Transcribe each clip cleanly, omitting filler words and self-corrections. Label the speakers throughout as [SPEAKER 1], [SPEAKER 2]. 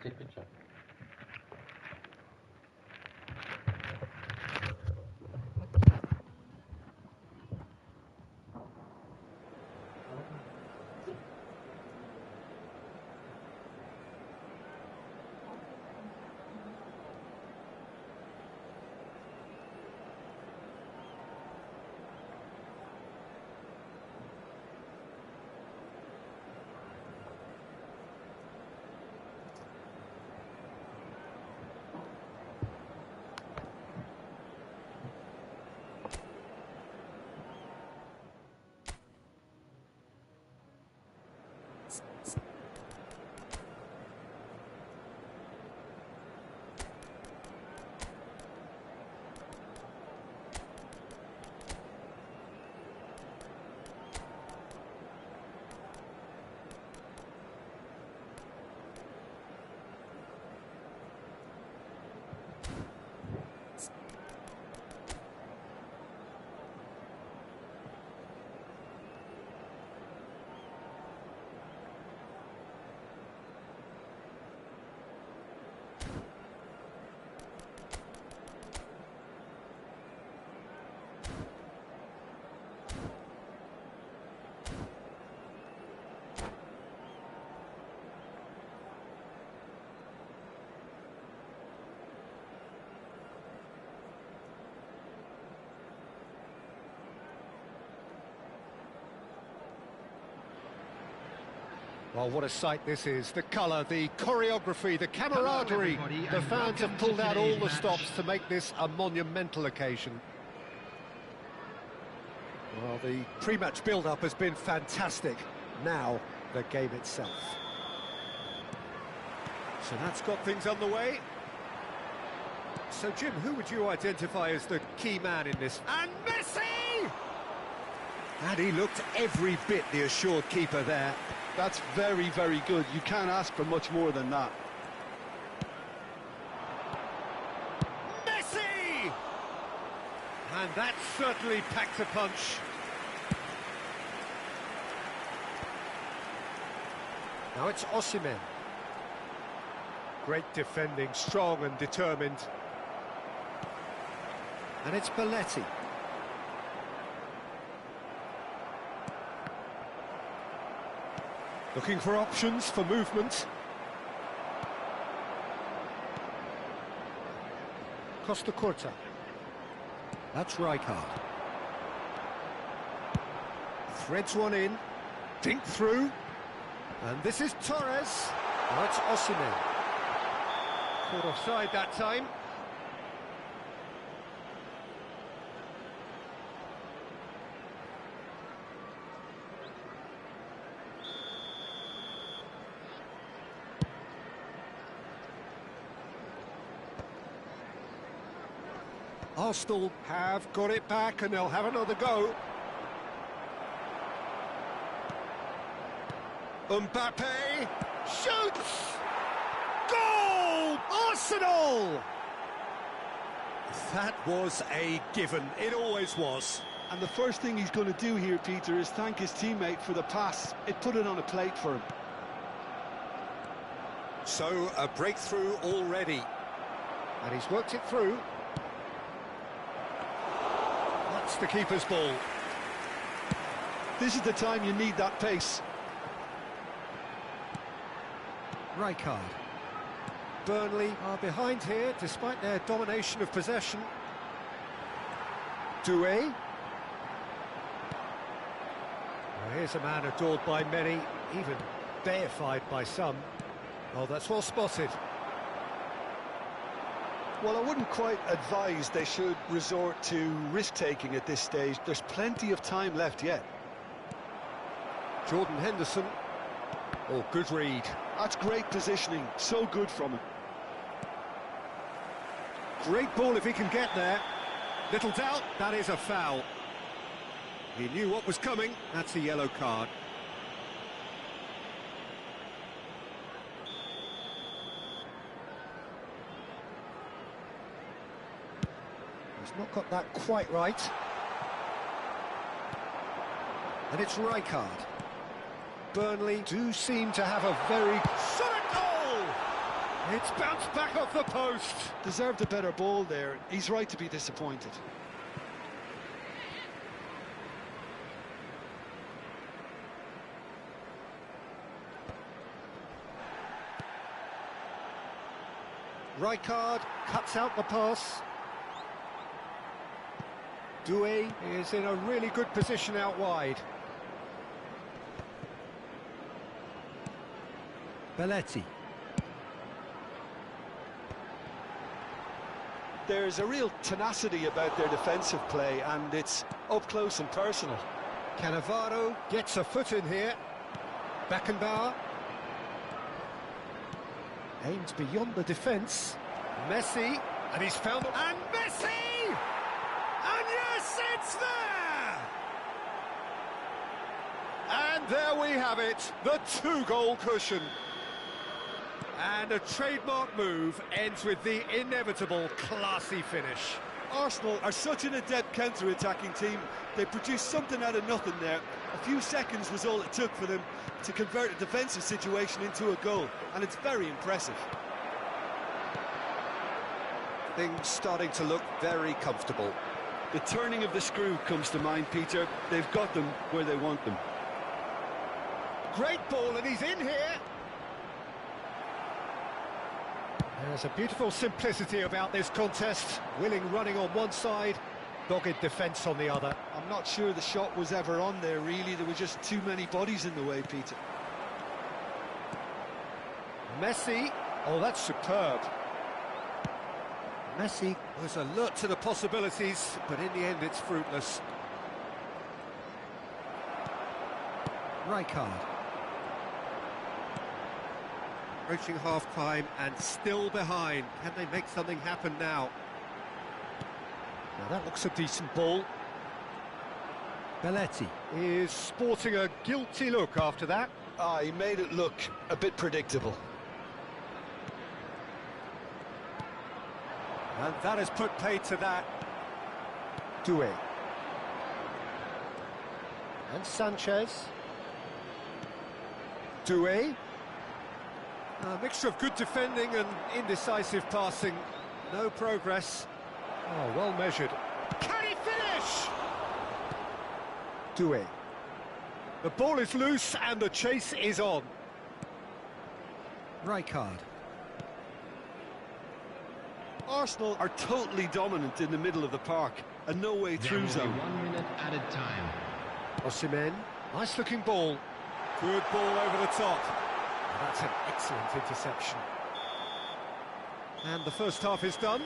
[SPEAKER 1] did a good job.
[SPEAKER 2] Well, what a sight this is. The colour, the choreography, the camaraderie. The fans have pulled out all the stops to make this a monumental occasion. Well, the pre-match build-up has been fantastic. Now, the game itself. So that's got things underway. So, Jim, who would you identify as the key man in this? And Messi! And he looked every bit the assured keeper there.
[SPEAKER 3] That's very, very good. You can't ask for much more than that.
[SPEAKER 2] Messi! And that certainly packed a punch. Now it's Osimhen. Great defending, strong and determined. And it's Belletti. Looking for options for movement. Costa Curta. That's Rijkaard. Threads one in. Dink through. And this is Torres. Now it's Osimhen. Caught offside that time. Arsenal have got it back and they'll have another go. Mbappe shoots! Goal! Arsenal! That was a given. It always was.
[SPEAKER 3] And the first thing he's going to do here, Peter, is thank his teammate for the pass. It put it on a plate for him.
[SPEAKER 2] So, a breakthrough already. And he's worked it through. That's the keeper's ball.
[SPEAKER 3] This is the time you need that pace.
[SPEAKER 2] Rijkaard. Burnley are behind here, despite their domination of possession. Doué. Well, here's a man adored by many, even deified by some. Oh, that's well spotted.
[SPEAKER 3] Well, I wouldn't quite advise they should resort to risk-taking at this stage. There's plenty of time left yet.
[SPEAKER 2] Jordan Henderson. Oh, good read.
[SPEAKER 3] That's great positioning. So good from him.
[SPEAKER 2] Great ball if he can get there. Little doubt, that is a foul. He knew what was coming. That's a yellow card. He's not got that quite right. And it's Rijkaard. Burnley do seem to have a very solid goal! It's bounced back off the post.
[SPEAKER 3] Deserved a better ball there. He's right to be disappointed.
[SPEAKER 2] Rijkaard cuts out the pass. Doué is in a really good position out wide. Belletti.
[SPEAKER 3] There's a real tenacity about their defensive play, and it's up close and personal.
[SPEAKER 2] Cannavaro gets a foot in here. Beckenbauer aims beyond the defence. Messi, and he's found... And Messi! And yes, it's there! And there we have it, the two-goal cushion. And a trademark move ends with the inevitable classy finish.
[SPEAKER 3] Arsenal are such an adept counter-attacking team. They produced something out of nothing there. A few seconds was all it took for them to convert a defensive situation into a goal, and it's very impressive.
[SPEAKER 2] Things starting to look very comfortable.
[SPEAKER 3] The turning of the screw comes to mind, Peter. They've got them where they want them.
[SPEAKER 2] Great ball, and he's in here. There's a beautiful simplicity about this contest. Willing running on one side, dogged defence on the other.
[SPEAKER 3] I'm not sure the shot was ever on there, really. There were just too many bodies in the way, Peter.
[SPEAKER 2] Messi, oh, that's superb. Messi was alert to the possibilities, but in the end it's fruitless. Rijkaard. Approaching half-time and still behind. Can they make something happen now? Now that looks a decent ball. Belletti is sporting a guilty look after that.
[SPEAKER 3] He made it look a bit predictable.
[SPEAKER 2] And that has put paid to that. Doué. And Sanchez. Doué. A mixture of good defending and indecisive passing. No progress. Oh, well measured. Can he finish? Doué. The ball is loose and the chase is on. Rijkaard.
[SPEAKER 3] Arsenal are totally dominant in the middle of the park, and no way through zone.
[SPEAKER 1] 1 minute added time.
[SPEAKER 2] Osimhen, nice looking ball. Good ball over the top. That's an excellent interception. And the first half is done.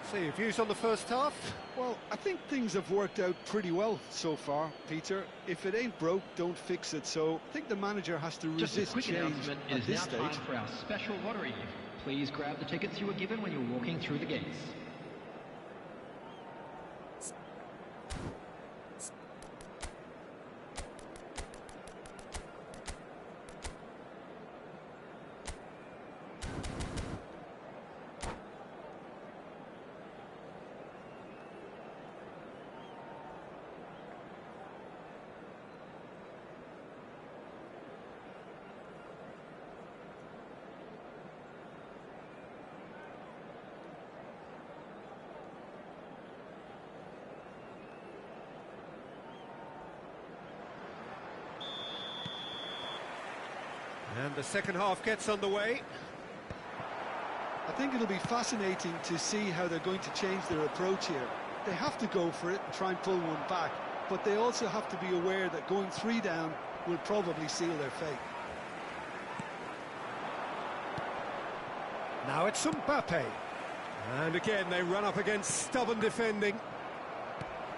[SPEAKER 2] So your views on the first half?
[SPEAKER 3] Well, I think things have worked out pretty well so far, Peter. If it ain't broke, don't fix it. So I think the manager has to
[SPEAKER 1] Just
[SPEAKER 3] resist
[SPEAKER 1] a quick
[SPEAKER 3] change
[SPEAKER 1] announcement, it
[SPEAKER 3] at
[SPEAKER 1] is
[SPEAKER 3] this
[SPEAKER 1] now
[SPEAKER 3] stage.
[SPEAKER 1] time for our special lottery. Please grab the tickets you were given when you were walking through the gates.
[SPEAKER 2] And the second half gets underway.
[SPEAKER 3] I think it'll be fascinating to see how they're going to change their approach here. They have to go for it and try and pull one back, but they also have to be aware that going 3 down will probably seal their fate.
[SPEAKER 2] Now it's Mbappe. And again, they run up against stubborn defending.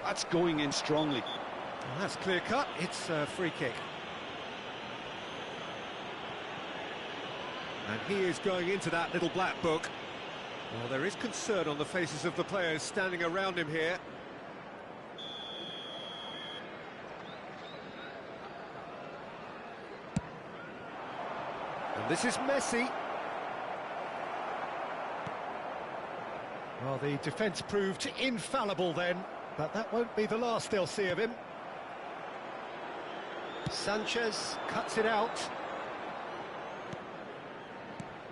[SPEAKER 3] That's going in strongly.
[SPEAKER 2] And that's clear cut. It's a free kick. And he is going into that little black book. Well, there is concern on the faces of the players standing around him here. And this is Messi. Well, the defence proved infallible then, but that won't be the last they'll see of him. Sanchez cuts it out.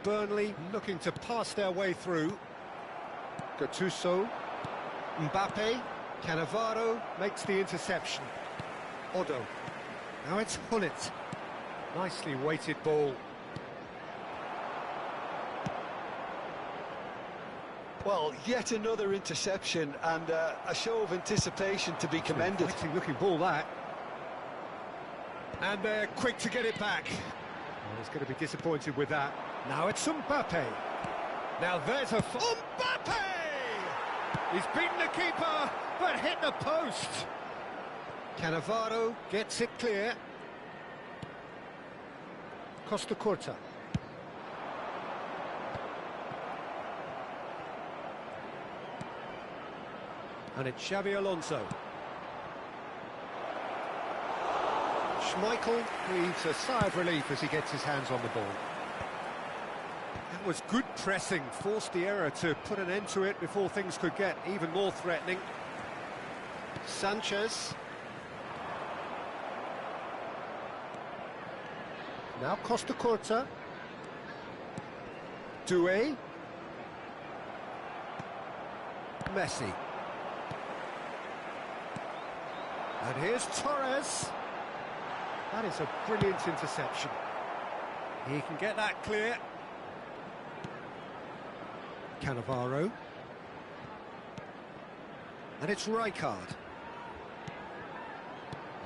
[SPEAKER 2] Burnley looking to pass their way through. Gattuso, Mbappe, Cannavaro makes the interception. Odo. Now it's Hullet. Nicely weighted ball.
[SPEAKER 3] Well, yet another interception and a show of anticipation to be commended.
[SPEAKER 2] Fighting looking ball that. And they're quick to get it back. Well, he's going to be disappointed with that. Now it's Mbappe. Now there's a... Mbappe! He's beaten the keeper, but hit the post. Cannavaro gets it clear. Costa Curta. And it's Xabi Alonso. Schmeichel breathes a sigh of relief as he gets his hands on the ball. That was good pressing, forced the error to put an end to it before things could get even more threatening. Sanchez. Now Costa Curta. Doué. Messi. And here's Torres. That is a brilliant interception. He can get that clear. Cannavaro. And it's Rijkaard.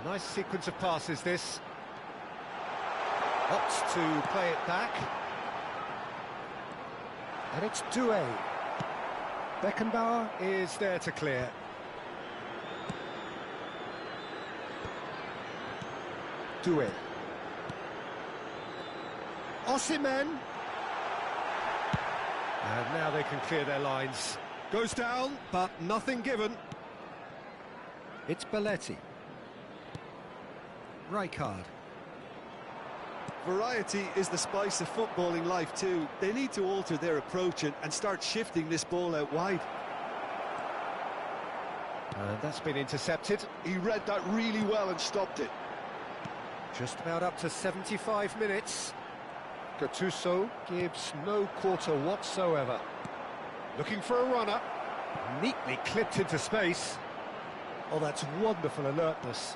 [SPEAKER 2] Nice sequence of passes, this. Opts to play it back. And it's Doué. Beckenbauer is there to clear. Doué. Osimhen. And now they can clear their lines. Goes down, but nothing given. It's Belletti. Rijkaard.
[SPEAKER 3] Variety is the spice of footballing life too. They need to alter their approach and start shifting this ball out wide.
[SPEAKER 2] And that's been intercepted.
[SPEAKER 3] He read that really well and stopped it.
[SPEAKER 2] Just about up to 75 minutes. Gattuso gives no quarter whatsoever. Looking for a runner. Neatly clipped into space. Oh, that's wonderful alertness.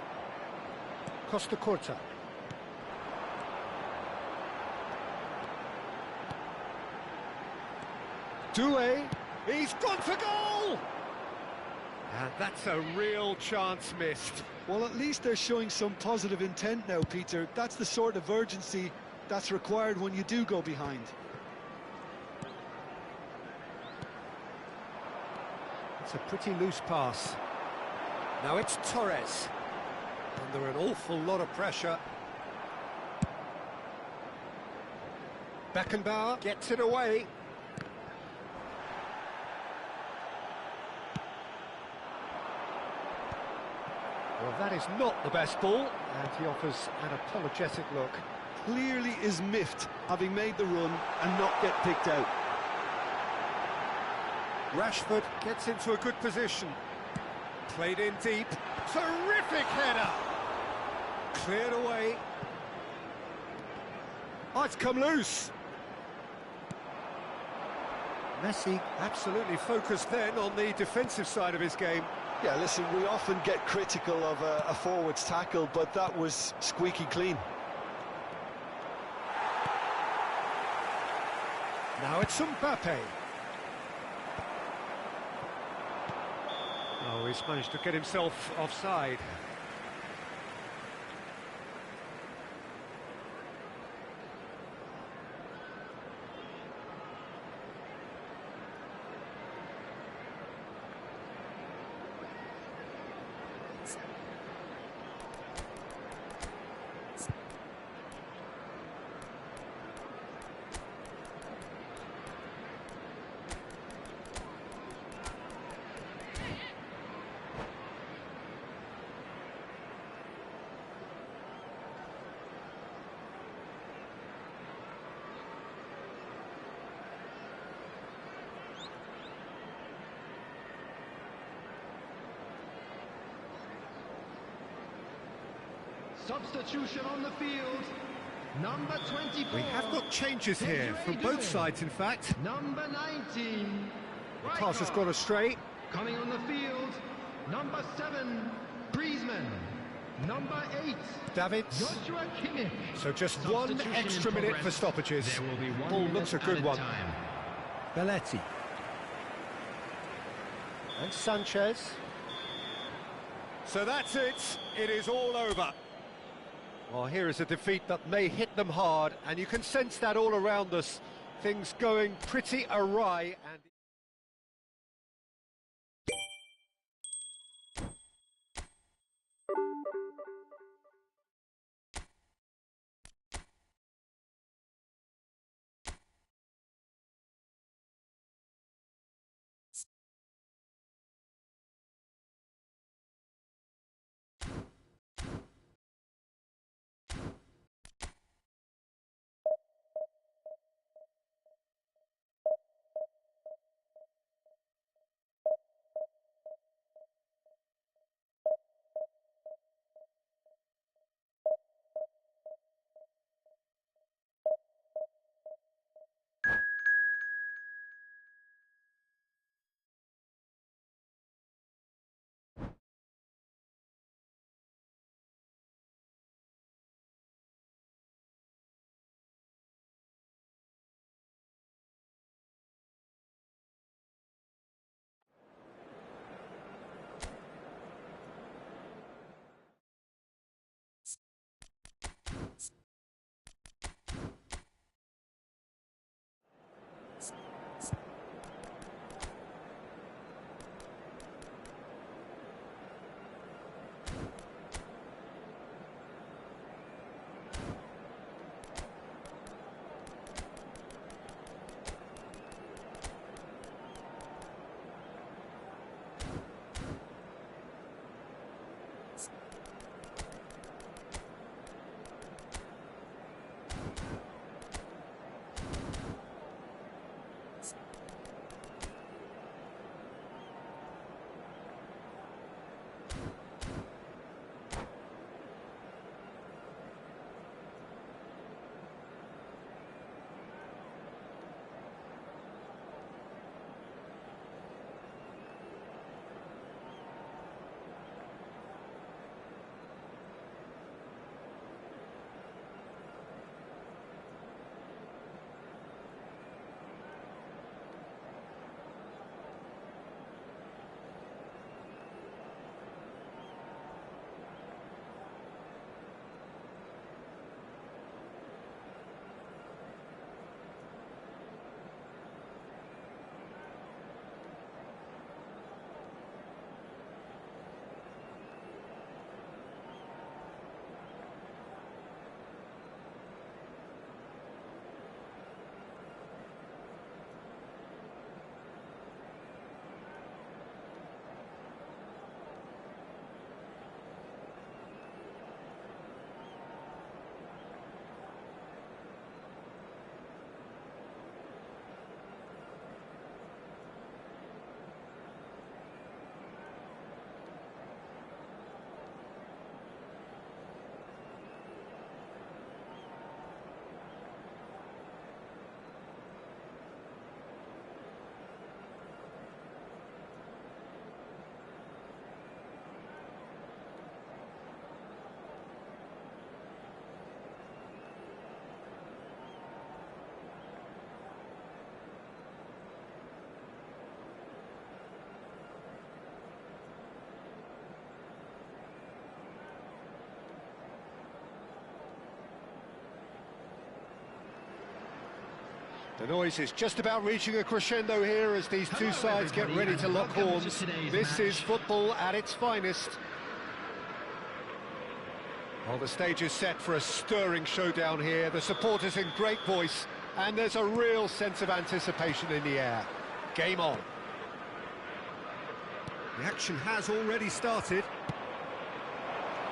[SPEAKER 2] Costa Curta. Doué, he's gone for goal! And that's a real chance missed.
[SPEAKER 3] Well, at least they're showing some positive intent now, Peter. That's the sort of urgency that's required when you do go behind.
[SPEAKER 2] It's a pretty loose pass. Now it's Torres. Under an awful lot of pressure. Beckenbauer gets it away. Well, that is not the best ball, and he offers an apologetic look.
[SPEAKER 3] Clearly is miffed, having made the run and not get picked out.
[SPEAKER 2] Rashford gets into a good position. Played in deep. Terrific header! Cleared away. Oh, it's come loose. Messi absolutely focused then on the defensive side of his game.
[SPEAKER 3] Yeah, listen, we often get critical of a forward's tackle, but that was squeaky clean.
[SPEAKER 2] Now it's Mbappe. Oh, he's managed to get himself offside.
[SPEAKER 1] Substitution on the field. Number 24.
[SPEAKER 2] We have got changes here from both sides, in fact.
[SPEAKER 1] Number 19.
[SPEAKER 2] The pass has gone astray.
[SPEAKER 1] Coming on the field, number 7, Griezmann. Number 8,
[SPEAKER 2] Davids.
[SPEAKER 1] Joshua Kimmich.
[SPEAKER 2] So just one
[SPEAKER 1] Substitution
[SPEAKER 2] extra
[SPEAKER 1] in
[SPEAKER 2] minute
[SPEAKER 1] progress.
[SPEAKER 2] for stoppages.
[SPEAKER 1] There will be one
[SPEAKER 2] Ball
[SPEAKER 1] minute
[SPEAKER 2] looks a
[SPEAKER 1] at
[SPEAKER 2] good one.
[SPEAKER 1] time.
[SPEAKER 2] Belletti. And Sanchez. So that's it. It is all over. Well, here is a defeat that may hit them hard, and you can sense that all around us. Things going pretty awry and... The noise is just about reaching a crescendo here as these two sides get ready to lock horns. This is football at its finest. Well, the stage is set for a stirring showdown here. The supporters in great voice, and there's a real sense of anticipation in the air. Game on. The action has already started.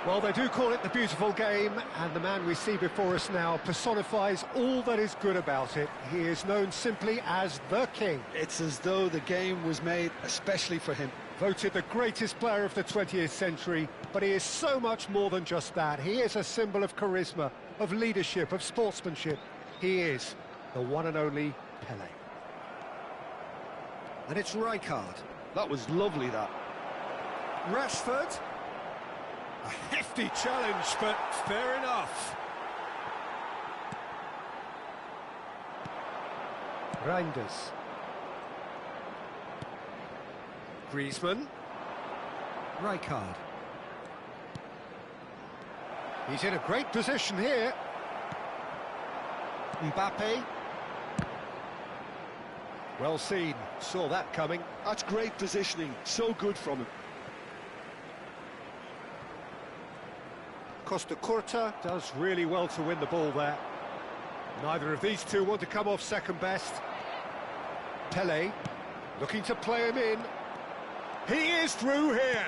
[SPEAKER 2] Well, they do call it the beautiful game, and the man we see before us now personifies all that is good about it. He is known simply as the King.
[SPEAKER 3] It's as though the game was made especially for him.
[SPEAKER 2] Voted the greatest player of the 20th century, but he is so much more than just that. He is a symbol of charisma, of leadership, of sportsmanship. He is the one and only Pelé. And it's Rijkaard.
[SPEAKER 3] That was lovely, that.
[SPEAKER 2] Rashford. A hefty challenge, but fair enough. Reinders. Griezmann. Rijkaard. He's in a great position here. Mbappe. Well seen, saw that coming.
[SPEAKER 3] That's great positioning, so good from him.
[SPEAKER 2] Costa Curta does really well to win the ball there. Neither of these two want to come off second best. Pelé looking to play him in. He is through here.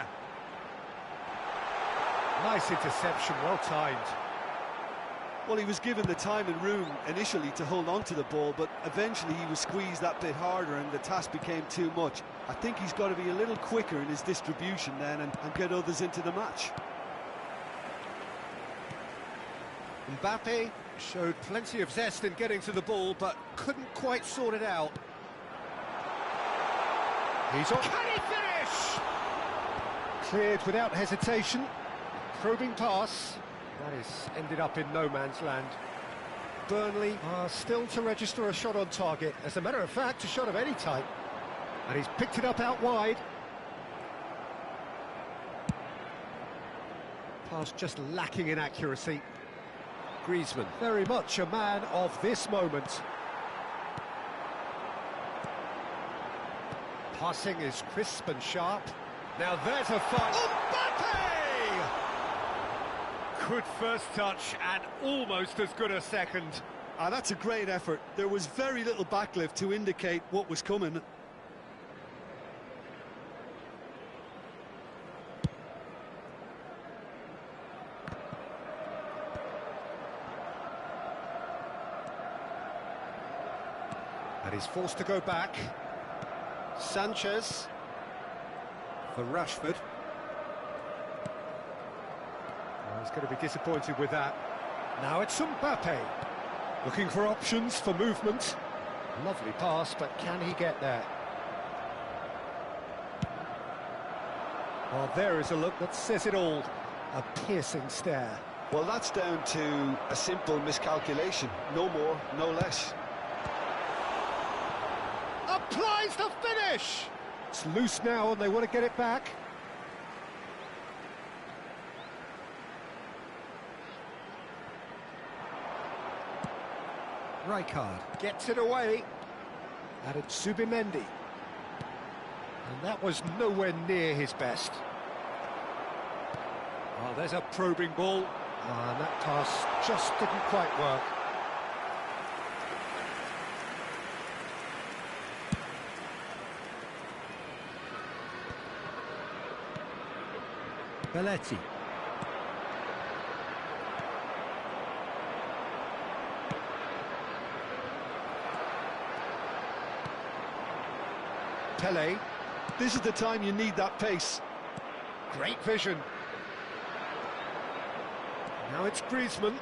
[SPEAKER 2] Nice interception, well timed.
[SPEAKER 3] Well, he was given the time and room initially to hold on to the ball, but eventually he was squeezed that bit harder and the task became too much. I think he's got to be a little quicker in his distribution then and get others into the match.
[SPEAKER 2] Mbappe showed plenty of zest in getting to the ball, but couldn't quite sort it out. He's on. Can he finish? Cleared without hesitation. Probing pass. That is ended up in no man's land. Burnley are still to register a shot on target. As a matter of fact, a shot of any type. And he's picked it up out wide. Pass just lacking in accuracy. Griezmann, very much a man of this moment. Passing is crisp and sharp. Now there's a fight. Mbappe! Good first touch and almost as good a second.
[SPEAKER 3] That's a great effort. There was very little backlift to indicate what was coming.
[SPEAKER 2] And he's forced to go back. Sanchez for Rashford. Oh, he's going to be disappointed with that. Now it's Mbappe. Looking for options for movement. Lovely pass, but can he get there? Well, there is a look that says it all. A piercing stare.
[SPEAKER 3] Well, that's down to a simple miscalculation. No more, no less.
[SPEAKER 2] Applies the finish! It's loose now and they want to get it back. Rijkaard gets it away. Added Subimendi. And that was nowhere near his best. Well, there's a probing ball. And that pass just didn't quite work. Belletti. Pelé.
[SPEAKER 3] This is the time you need that pace.
[SPEAKER 2] Great vision. Now it's Griezmann.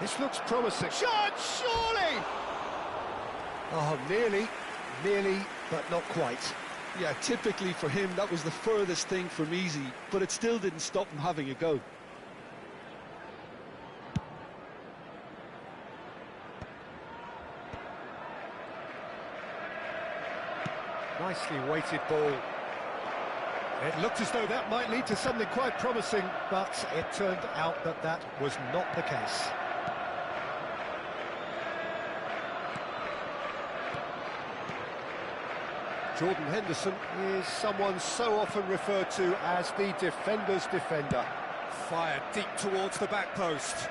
[SPEAKER 2] This looks promising. Shot, surely! Oh, nearly, but not quite.
[SPEAKER 3] Yeah, typically for him, that was the furthest thing from easy, but it still didn't stop him having a go.
[SPEAKER 2] Nicely weighted ball. It looked as though that might lead to something quite promising, but it turned out that that was not the case. Jordan Henderson is someone so often referred to as the defender's defender. Fired deep towards the back post.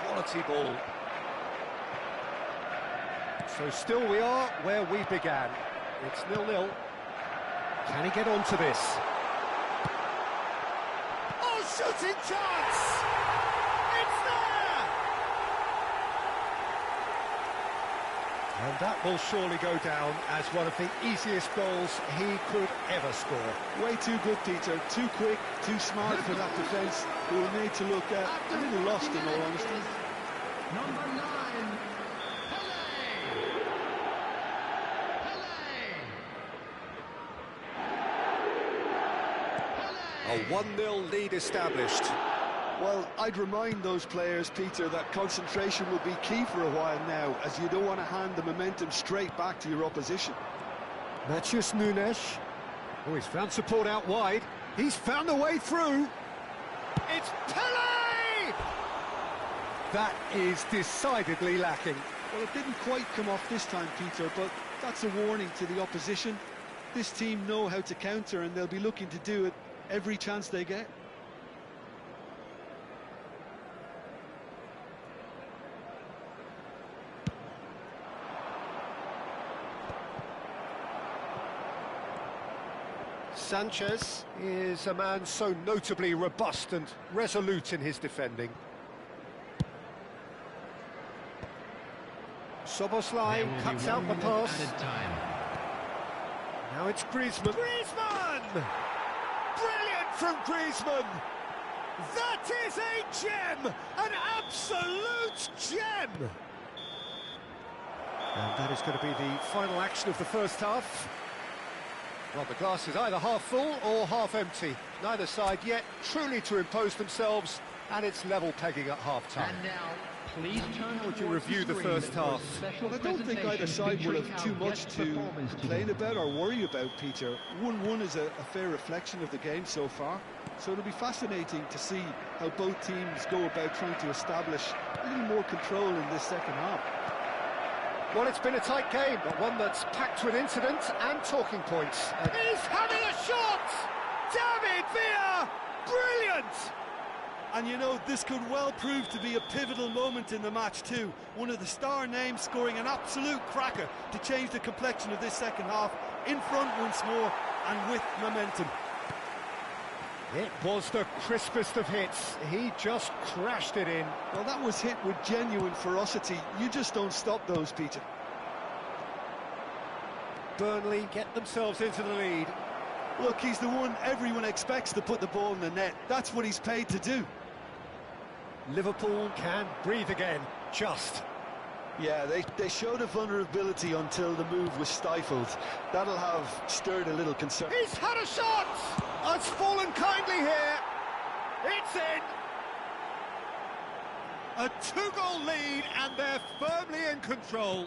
[SPEAKER 2] Quality ball. So still we are where we began. It's 0-0. Can he get onto this? Oh, shooting chance! It's there! And that will surely go down as one of the easiest goals he could ever score.
[SPEAKER 3] Way too good, Peter. Too quick, too smart for that defence. We were made to look a little lost, in all honesty.
[SPEAKER 1] Number 9,
[SPEAKER 2] A 1-0 lead established.
[SPEAKER 3] Well, I'd remind those players, Peter, that concentration will be key for a while now, as you don't want to hand the momentum straight back to your opposition.
[SPEAKER 2] Matheus Nunes. Oh, he's found support out wide. He's found a way through. It's Pele! That is decidedly lacking.
[SPEAKER 3] Well, it didn't quite come off this time, Peter, but that's a warning to the opposition. This team know how to counter, and they'll be looking to do it every chance they get.
[SPEAKER 2] Sanchez is a man so notably robust and resolute in his defending. Soboslai cuts out the pass. Now it's Griezmann. Griezmann! Brilliant from Griezmann! That is a gem! An absolute gem! And that is going to be the final action of the first half. Well, the glass is either half full or half empty. Neither side yet truly to impose themselves, and it's level pegging at half-time.
[SPEAKER 1] and now, please turn.
[SPEAKER 2] How would you review the first half?
[SPEAKER 3] Well, I don't think either side will have too much to complain about or worry about, Peter. 1-1 is a fair reflection of the game so far, so it'll be fascinating to see how both teams go about trying to establish a little more control in this second half.
[SPEAKER 2] Well, it's been a tight game, but one that's packed with incident and talking points. He's having a shot! David Villa! Brilliant!
[SPEAKER 3] And you know, this could well prove to be a pivotal moment in the match too. One of the star names scoring an absolute cracker to change the complexion of this second half. In front once more and with momentum.
[SPEAKER 2] It was the crispest of hits. He just crashed it in.
[SPEAKER 3] Well, that was hit with genuine ferocity. You just don't stop those, Peter.
[SPEAKER 2] Burnley get themselves into the lead.
[SPEAKER 3] Look, he's the one everyone expects to put the ball in the net. That's what he's paid to do.
[SPEAKER 2] Liverpool can breathe again, just.
[SPEAKER 3] Yeah, they showed a vulnerability until the move was stifled. That'll have stirred a little concern.
[SPEAKER 2] He's had a shot! It's fallen kindly here. It's in. A 2-goal lead, and they're firmly in control.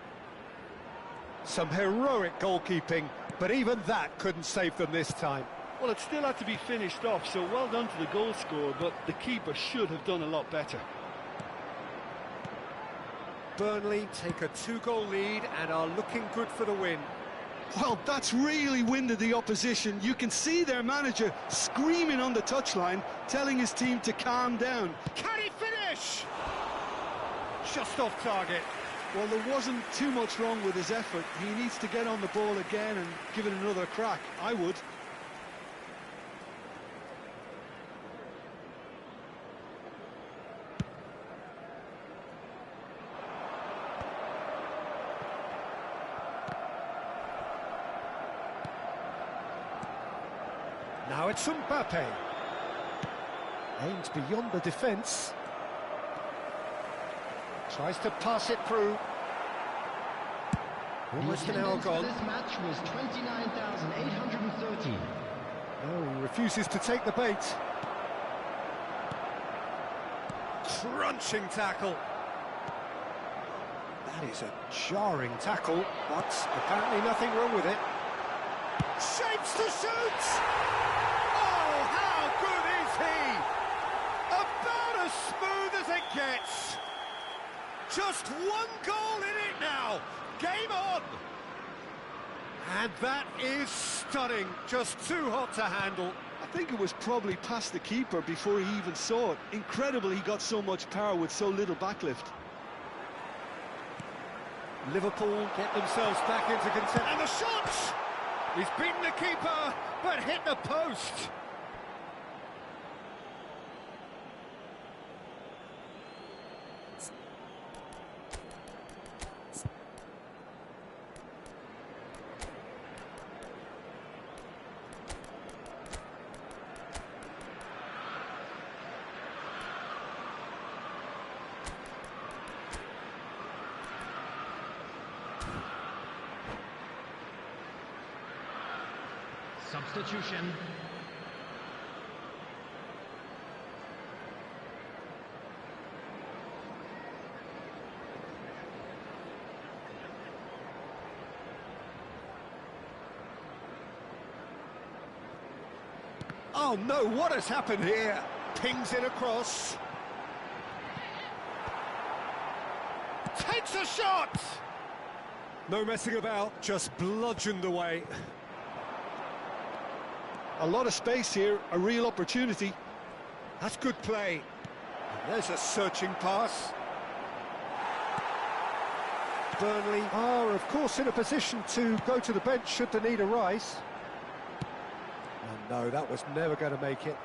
[SPEAKER 2] Some heroic goalkeeping, but even that couldn't save them this time.
[SPEAKER 3] Well, it still had to be finished off, so well done to the goal scorer, but the keeper should have done a lot better.
[SPEAKER 2] Burnley take a 2-goal lead and are looking good for the win.
[SPEAKER 3] Well, that's really winded the opposition. You can see their manager screaming on the touchline, telling his team to calm down.
[SPEAKER 2] Can he finish? Just off target.
[SPEAKER 3] Well, there wasn't too much wrong with his effort. He needs to get on the ball again and give it another crack. I would.
[SPEAKER 2] Now it's Mbappe. Aims beyond the defence. Tries to pass it through. Almost an hour gone.
[SPEAKER 1] This match was 29,830.
[SPEAKER 2] Oh, he refuses to take the bait. Crunching tackle. That is a jarring tackle, but apparently nothing wrong with it. Shapes to shoot! Oh, how good is he? About as smooth as it gets. Just one goal in it now. Game on. And that is stunning. Just too hot to handle.
[SPEAKER 3] I think it was probably past the keeper before he even saw it. Incredible he got so much power with so little backlift.
[SPEAKER 2] Liverpool get themselves back into contention. And the shot! He's beaten the keeper, but hit the post.
[SPEAKER 1] Substitution.
[SPEAKER 2] Oh no, what has happened here? Pings it across. Takes a shot! No messing about, just bludgeoned away.
[SPEAKER 3] A lot of space here, a real opportunity.
[SPEAKER 2] That's good play. And there's a searching pass. Burnley are, of course, in a position to go to the bench should the need arise. And no, that was never going to make it.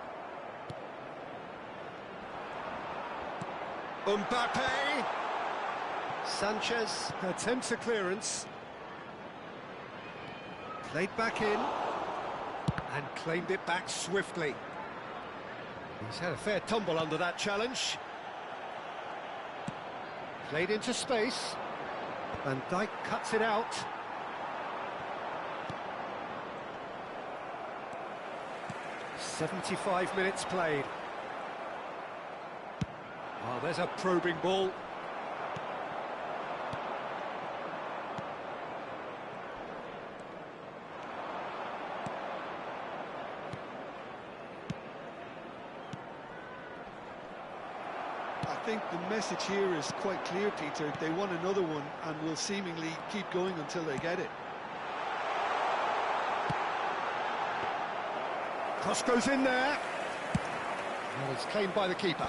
[SPEAKER 2] Mbappe! Sanchez attempts a clearance. Played back in. And claimed it back swiftly. He's had a fair tumble under that challenge. Played into space. Van Dijk cuts it out. "75 minutes played." Oh, there's a probing ball.
[SPEAKER 3] I think the message here is quite clear, Peter. They want another one and will seemingly keep going until they get it.
[SPEAKER 2] Cross goes in there. Well, it's claimed by the keeper.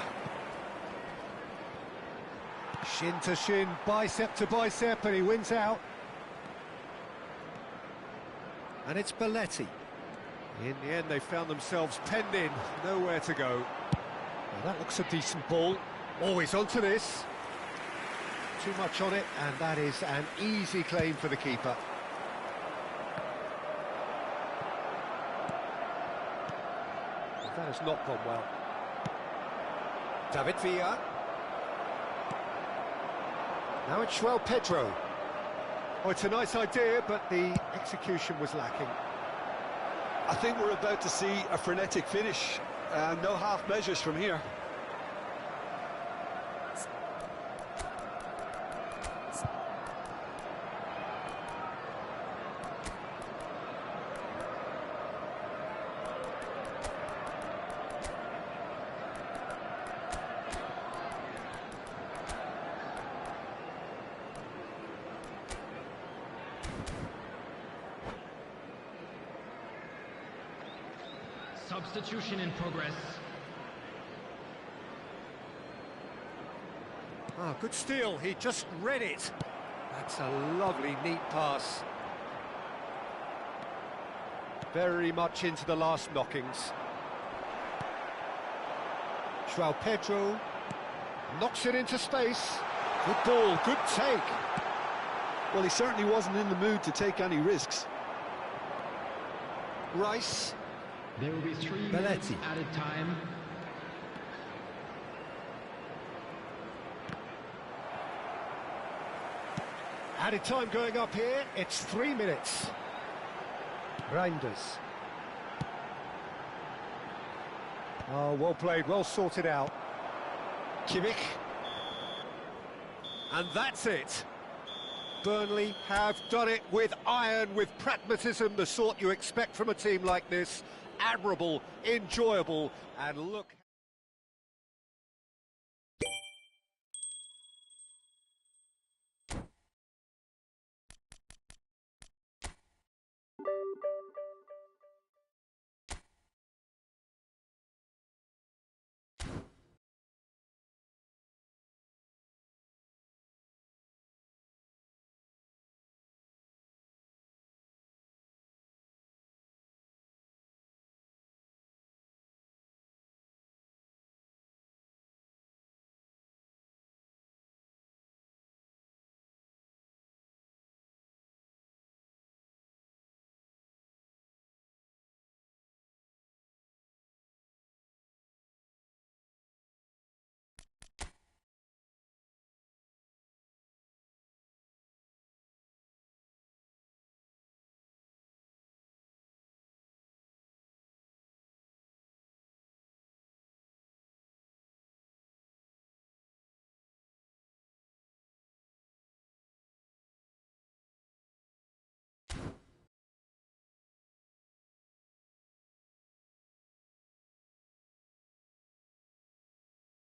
[SPEAKER 2] Shin to shin, bicep to bicep, and he wins out. And it's Belletti. In the end, they found themselves penned in, nowhere to go. Well, that looks a decent ball. Always onto this. Too much on it, and that is an easy claim for the keeper. That has not gone well. David Villa. Now it's João Pedro. Oh, it's a nice idea, but the execution was lacking.
[SPEAKER 3] I think we're about to see a frenetic finish. No half measures from here.
[SPEAKER 1] Substitution in progress.
[SPEAKER 2] Ah, good steal, he just read it. That's a lovely, neat pass. Very much into the last knockings. João Pedro knocks it into space. Good ball, good take.
[SPEAKER 3] Well, he certainly wasn't in the mood to take any risks.
[SPEAKER 2] Rice.
[SPEAKER 1] There will be 3 minutes added time.
[SPEAKER 2] Added time going up here, it's 3 minutes. Reinders. Oh, well played, well sorted out. Kimmich. And that's it. Burnley have done it with iron, with pragmatism, the sort you expect from a team like this. Admirable, enjoyable, and look...